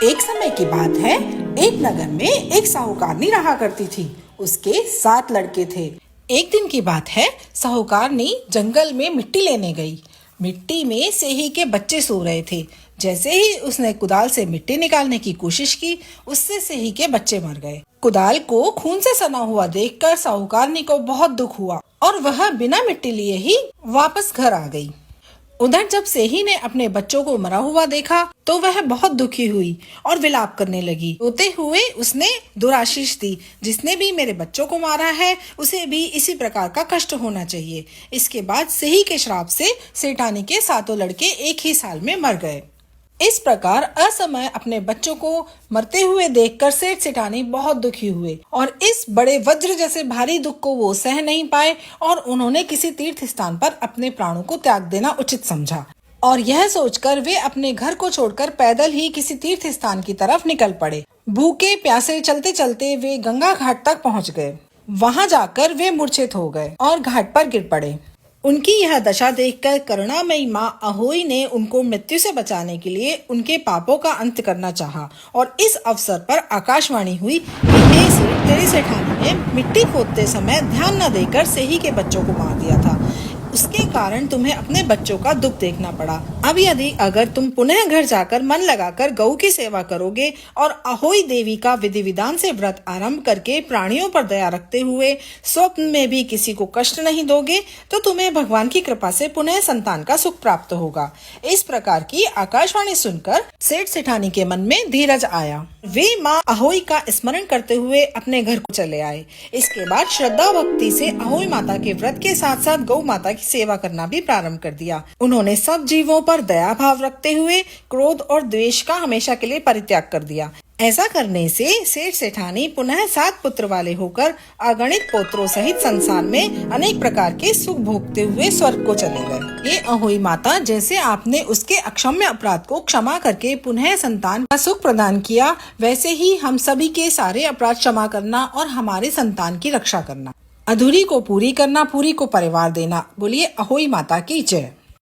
एक समय की बात है, एक नगर में एक साहूकारनी रहा करती थी। उसके 7 लड़के थे। एक दिन की बात है, साहूकारनी जंगल में मिट्टी लेने गई। मिट्टी में सेही के बच्चे सो रहे थे। जैसे ही उसने कुदाल से मिट्टी निकालने की कोशिश की, उससे सेही के बच्चे मर गए। कुदाल को खून से सना हुआ देखकर साहूकारनी को बहुत दुख हुआ और वह बिना मिट्टी लिए ही वापस घर आ गई। उधर जब सेही ने अपने बच्चों को मरा हुआ देखा तो वह बहुत दुखी हुई और विलाप करने लगी। रोते हुए उसने दुराशीष दी, जिसने भी मेरे बच्चों को मारा है उसे भी इसी प्रकार का कष्ट होना चाहिए। इसके बाद सेही के श्राप से सेठानी के 7 लड़के एक ही साल में मर गए। इस प्रकार असमय अपने बच्चों को मरते हुए देखकर सेठ सेठानी बहुत दुखी हुए और इस बड़े वज्र जैसे भारी दुख को वो सह नहीं पाए और उन्होंने किसी तीर्थ स्थान पर अपने प्राणों को त्याग देना उचित समझा। और यह सोचकर वे अपने घर को छोड़कर पैदल ही किसी तीर्थ स्थान की तरफ निकल पड़े। भूखे प्यासे चलते चलते वे गंगा घाट तक पहुँच गए। वहाँ जाकर वे मूर्छित हो गए और घाट पर गिर पड़े। उनकी यह दशा देखकर करुणामयी माँ अहोई ने उनको मृत्यु से बचाने के लिए उनके पापों का अंत करना चाहा और इस अवसर पर आकाशवाणी हुई कि हे सेठ, तेरी सेठानी ने मिट्टी खोदते समय ध्यान न देकर सेही के बच्चों को मार दिया था। उसके कारण तुम्हें अपने बच्चों का दुख देखना पड़ा। अब यदि अगर तुम पुनः घर जाकर मन लगाकर गऊ की सेवा करोगे और अहोई देवी का विधि विधान से व्रत आरंभ करके प्राणियों पर दया रखते हुए स्वप्न में भी किसी को कष्ट नहीं दोगे तो तुम्हें भगवान की कृपा से पुनः संतान का सुख प्राप्त होगा। इस प्रकार की आकाशवाणी सुनकर सेठ सेठानी के मन में धीरज आया। वे माँ अहोई का स्मरण करते हुए अपने घर को चले आए। इसके बाद श्रद्धा भक्ति से अहोई माता के व्रत के साथ साथ गौ माता की सेवा करना भी प्रारंभ कर दिया। उन्होंने सब जीवों पर दया भाव रखते हुए क्रोध और द्वेष का हमेशा के लिए परित्याग कर दिया। ऐसा करने से सेठ सेठानी पुनः 7 पुत्र वाले होकर अगणित पोत्रों सहित संसार में अनेक प्रकार के सुख भोगते हुए स्वर्ग को चले गए। ये अहोई माता जैसे आपने उसके अक्षम्य अपराध को क्षमा करके पुनः संतान का सुख प्रदान किया, वैसे ही हम सभी के सारे अपराध क्षमा करना और हमारे संतान की रक्षा करना। अधूरी को पूरी करना, पूरी को परिवार देना। बोलिए अहोई माता की जय।